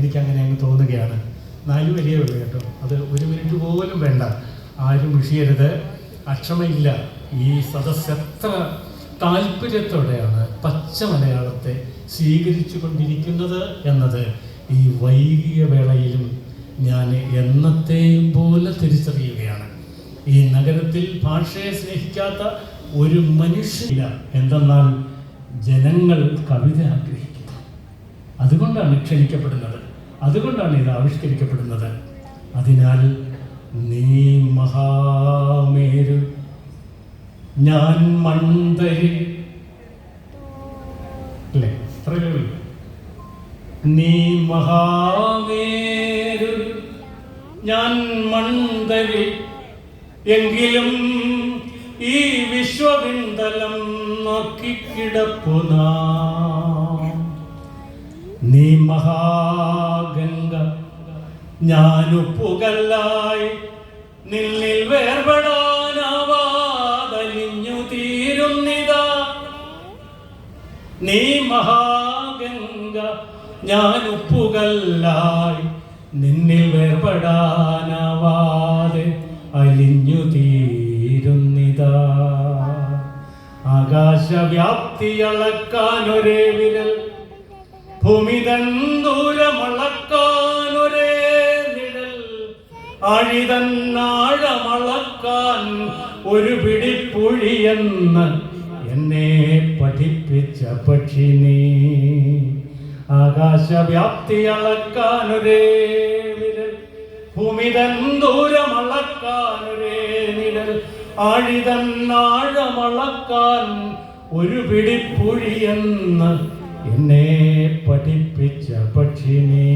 എനിക്കങ്ങനെ അങ്ങ് തോന്നുകയാണ്. 4 വരിയേ ഉള്ളൂ കേട്ടോ, അത് 1 മിനിറ്റ് പോലും വേണ്ട. ആരും വിഷയരുത്, അക്ഷമയില്ല. ഈ സദസ്സ് എത്ര താല്പര്യത്തോടെയാണ് പച്ച മലയാളത്തെ സ്വീകരിച്ചു കൊണ്ടിരിക്കുന്നത് എന്നത് ഈ വൈകിയ വേളയിലും ഞാൻ എന്നത്തെയും പോലെ തിരിച്ചറിയുകയാണ്. ഈ നഗരത്തിൽ ഭാഷയെ സ്നേഹിക്കാത്ത ഒരു മനുഷ്യനില്ല. എന്തെന്നാൽ ജനങ്ങൾ കവിത ആഗ്രഹിക്കുന്നു. അതുകൊണ്ടാണ് ക്ഷണിക്കപ്പെടുന്നത്, അതുകൊണ്ടാണ് ഇത് ആവിഷ്കരിക്കപ്പെടുന്നത്. അതിനാൽ നീ മഹാമേരു, ഞാൻ മൺതരി, അല്ലേ? അത്രയേ. നീ മഹാമേരു, ഞാൻ മൺതരി, എങ്കിലും ഈ വിശ്വവിണ്ടലം നോക്കിക്കിടപ്പു നാം. നീ മഹാഗംഗ, ഞാനുപ്പുകല്ലായി, നിന്നിൽ വേർപെടാനാവാതലിഞ്ഞു തീരുന്നിതാ. നീ മഹാഗംഗ, ഞാനുപ്പുകല്ലായി, നിന്നിൽ വേർപെടാനാവാതെ അലിഞ്ഞു തീരുന്നിതാ. ആകാശവ്യാപ്തി അളക്കാനൊരേ വിരൽ, ഭൂമിതൻ ദൂരമളക്കാനൊരേ നിഴൽ, ആഴിതൻ ആഴമളക്കാൻ ഒരു പിടിപ്പുഴിയെന്ന് എന്നെ പഠിപ്പിച്ച പക്ഷിനീ. ആകാശവ്യാപ്തി അളക്കാനൊരേ വിരൽ, ഭൂമിതൻ ദൂരമളക്കാനൊരേ നിഴൽ, ആഴിതൻ ആഴമളക്കാൻ ഒരു പിടിപ്പുഴിയെന്ന് എന്നെ പഠിപ്പിച്ച പക്ഷിനീ.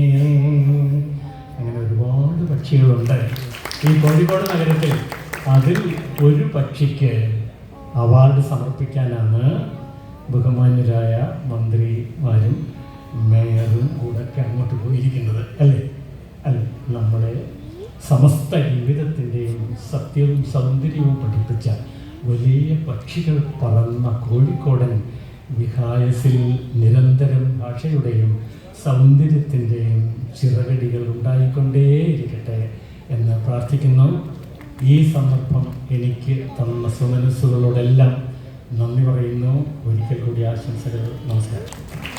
അങ്ങനെ ഒരുപാട് പക്ഷികളുണ്ട് ഈ കോഴിക്കോട് നഗരത്തിൽ. അതിൽ ഒരു പക്ഷിക്ക് അവാർഡ് സമർപ്പിക്കാനാണ് ബഹുമാന്യരായ മന്ത്രിമാരും മേയറും കൂടെയൊക്കെ അങ്ങോട്ട് പോയിരിക്കുന്നത്, അല്ലേ? അല്ലേ? നമ്മളെ സമസ്ത ജീവിതത്തിൻ്റെയും സത്യവും സൗന്ദര്യവും പഠിപ്പിച്ച വലിയ പക്ഷികൾ പറന്ന കോഴിക്കോടൻ വിഹായസിൽ നിരന്തരം ഭാഷയുടെയും സൗന്ദര്യത്തിൻ്റെയും ചിറകടികൾ ഉണ്ടായിക്കൊണ്ടേയിരിക്കട്ടെ എന്ന് പ്രാർത്ഥിക്കുന്നു. ഈ സന്ദർഭം എനിക്ക് തന്ന സുമനസ്സുകളോടെല്ലാം നന്ദി പറയുന്നു. ഒരിക്കൽ കൂടി ആശംസകൾ. നമസ്കാരം.